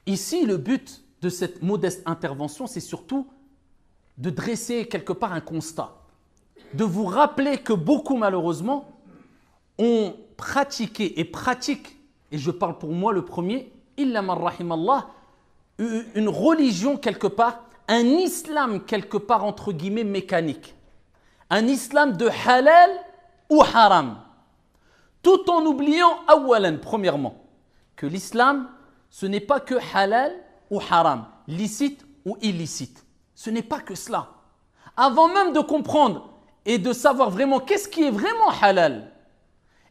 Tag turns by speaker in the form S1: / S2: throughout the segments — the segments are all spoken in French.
S1: Ici, le but de cette modeste intervention, c'est surtout de dresser quelque part un constat, de vous rappeler que beaucoup, malheureusement, ont pratiqué et pratiquent, et je parle pour moi le premier, illa man rahimallah, une religion quelque part, un islam quelque part entre guillemets mécanique, un islam de halal ou haram, tout en oubliant awalan, premièrement, que l'islam, ce n'est pas que halal ou haram, licite ou illicite. Ce n'est pas que cela. Avant même de comprendre et de savoir vraiment qu'est-ce qui est vraiment halal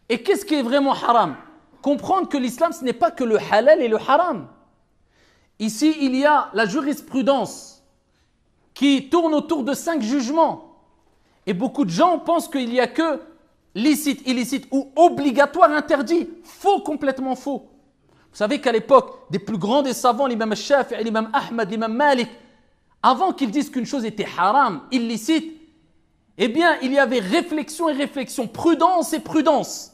S1: et qu'est-ce qui est vraiment haram, comprendre que l'islam, ce n'est pas que le halal et le haram. Ici, il y a la jurisprudence qui tourne autour de 5 jugements. Et beaucoup de gens pensent qu'il n'y a que licite, illicite ou obligatoire, interdit. Faux, complètement faux. Vous savez qu'à l'époque des plus grands des savants, l'imam Shafi'i, l'imam Ahmad, l'imam Malik, avant qu'ils disent qu'une chose était haram, illicite, eh bien, il y avait réflexion et réflexion, prudence et prudence.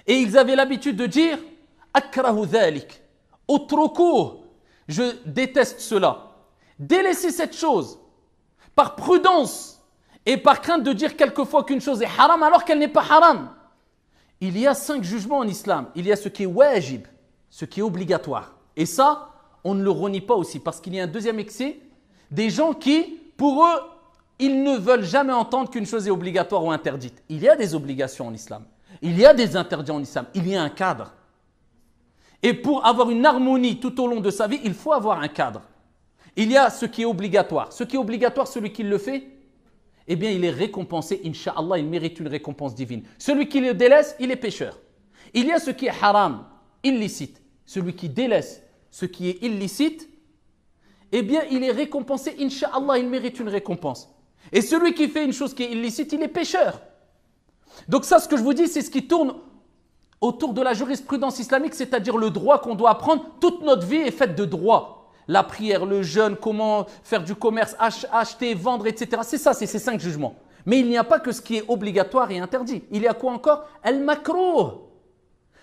S1: Et ils avaient l'habitude de dire « Akrahu dhalik » « Utrukuh » je déteste cela. Délaissez cette chose par prudence et par crainte de dire quelquefois qu'une chose est haram alors qu'elle n'est pas haram. Il y a 5 jugements en islam. Il y a ce qui est wajib, ce qui est obligatoire. Et ça, on ne le renie pas aussi parce qu'il y a un deuxième excès, des gens qui, pour eux, ils ne veulent jamais entendre qu'une chose est obligatoire ou interdite. Il y a des obligations en islam. Il y a des interdits en islam. Il y a un cadre. Et pour avoir une harmonie tout au long de sa vie, il faut avoir un cadre. Il y a ce qui est obligatoire. Ce qui est obligatoire, celui qui le fait, eh bien, il est récompensé. Inch'Allah, il mérite une récompense divine. Celui qui le délaisse, il est pécheur. Il y a ce qui est haram, illicite. Celui qui délaisse ce qui est illicite, eh bien, il est récompensé. Inch'Allah, il mérite une récompense. Et celui qui fait une chose qui est illicite, il est pécheur. Donc ça, ce que je vous dis, c'est ce qui tourne autour de la jurisprudence islamique, c'est-à-dire le droit qu'on doit apprendre. Toute notre vie est faite de droit. La prière, le jeûne, comment faire du commerce, acheter, vendre, etc. C'est ça, c'est ces 5 jugements. Mais il n'y a pas que ce qui est obligatoire et interdit. Il y a quoi encore? Al-makrouh.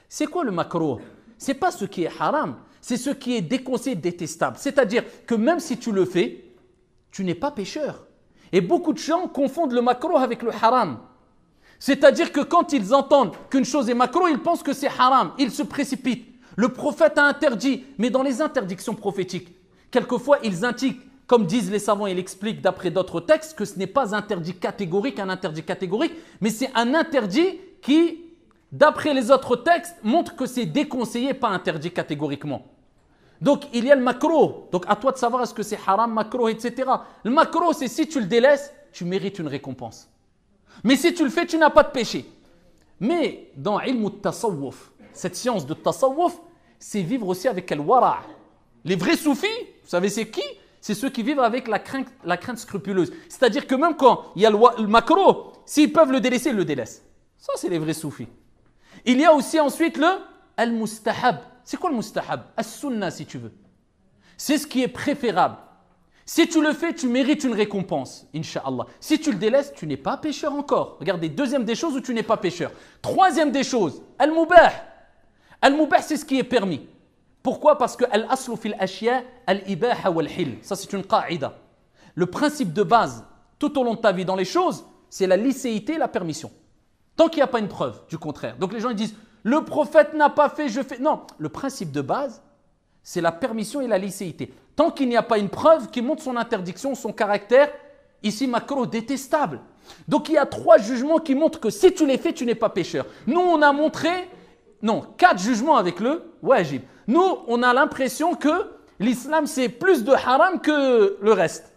S1: C'est quoi le makrouh? Ce n'est pas ce qui est haram, c'est ce qui est déconseillé, détestable. C'est-à-dire que même si tu le fais, tu n'es pas pécheur. Et beaucoup de gens confondent le makrouh avec le haram. C'est-à-dire que quand ils entendent qu'une chose est makrouh, ils pensent que c'est haram. Ils se précipitent. Le prophète a interdit, mais dans les interdictions prophétiques, quelquefois ils indiquent, comme disent les savants, ils expliquent d'après d'autres textes, que ce n'est pas un interdit catégorique, mais c'est un interdit qui, d'après les autres textes, montre que c'est déconseillé, pas interdit catégoriquement. Donc il y a le makrouh. Donc à toi de savoir est-ce que c'est haram, makrouh, etc. Le makrouh, c'est si tu le délaisses, tu mérites une récompense. Mais si tu le fais, tu n'as pas de péché. Mais dans ilm al-tasawwuf, cette science de tasawwuf, c'est vivre aussi avec al-wara'. Les vrais soufis, vous savez c'est qui? C'est ceux qui vivent avec la crainte scrupuleuse. C'est-à-dire que même quand il y a le makrouh, s'ils peuvent le délaisser, ils le délaissent. Ça, c'est les vrais soufis. Il y a aussi ensuite le al-mustahab. C'est quoi le mustahab? As-sunnah, si tu veux. C'est ce qui est préférable. Si tu le fais, tu mérites une récompense, Inch'Allah. Si tu le délaisses, tu n'es pas pécheur encore. Regardez, deuxième des choses où tu n'es pas pécheur. Troisième des choses, al-mubah. Al-mubah, c'est ce qui est permis. Pourquoi? Parce que al-aslu fil ashya al-ibaha wal-hil. Ça, c'est une qa'ida. Le principe de base, tout au long de ta vie dans les choses, c'est la licéité et la permission. Tant qu'il n'y a pas une preuve du contraire. Donc les gens ils disent, le prophète n'a pas fait, je fais. Non, le principe de base, c'est la permission et la licéité. Tant qu'il n'y a pas une preuve qui montre son interdiction, son caractère, ici makrouh, détestable. Donc il y a 3 jugements qui montrent que si tu les fais, tu n'es pas pécheur. Nous, on a montré, 4 jugements avec le wajib. Nous, on a l'impression que l'islam, c'est plus de haram que le reste.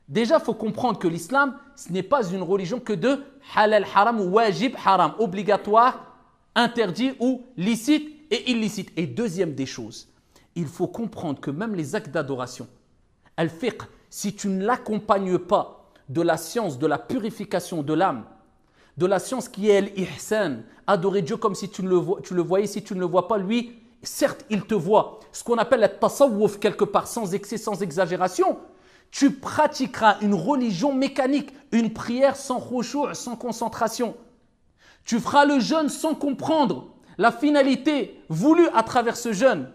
S1: Déjà, il faut comprendre que l'islam, ce n'est pas une religion que de halal haram ou wajib haram, obligatoire, interdit ou licite et illicite. Et deuxième des choses, il faut comprendre que même les actes d'adoration, al-fiqh, si tu ne l'accompagnes pas de la science de la purification de l'âme, de la science qui est l'ihsan, adorer Dieu comme si tu le voyais, si tu ne le vois pas, lui, certes, il te voit. Ce qu'on appelle le tasawwuf quelque part, sans excès, sans exagération, tu pratiqueras une religion mécanique, une prière sans khushu', sans concentration. Tu feras le jeûne sans comprendre la finalité voulue à travers ce jeûne.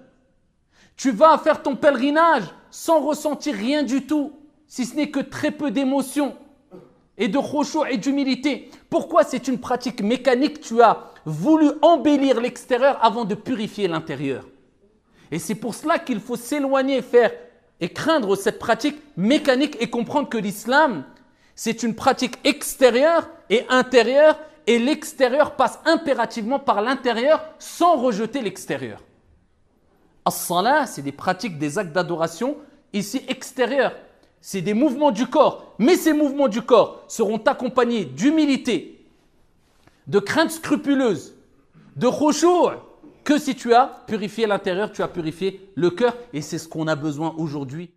S1: Tu vas faire ton pèlerinage sans ressentir rien du tout, si ce n'est que très peu d'émotions et de khushu' et d'humilité. Pourquoi c'est une pratique mécanique? Tu as voulu embellir l'extérieur avant de purifier l'intérieur. Et c'est pour cela qu'il faut s'éloigner, faire et craindre cette pratique mécanique et comprendre que l'islam, c'est une pratique extérieure et intérieure, et l'extérieur passe impérativement par l'intérieur sans rejeter l'extérieur. As-salah, c'est des pratiques, des actes d'adoration ici extérieurs. C'est des mouvements du corps, mais ces mouvements du corps seront accompagnés d'humilité, de crainte scrupuleuse, de khushu', que si tu as purifié l'intérieur, tu as purifié le cœur, et c'est ce qu'on a besoin aujourd'hui.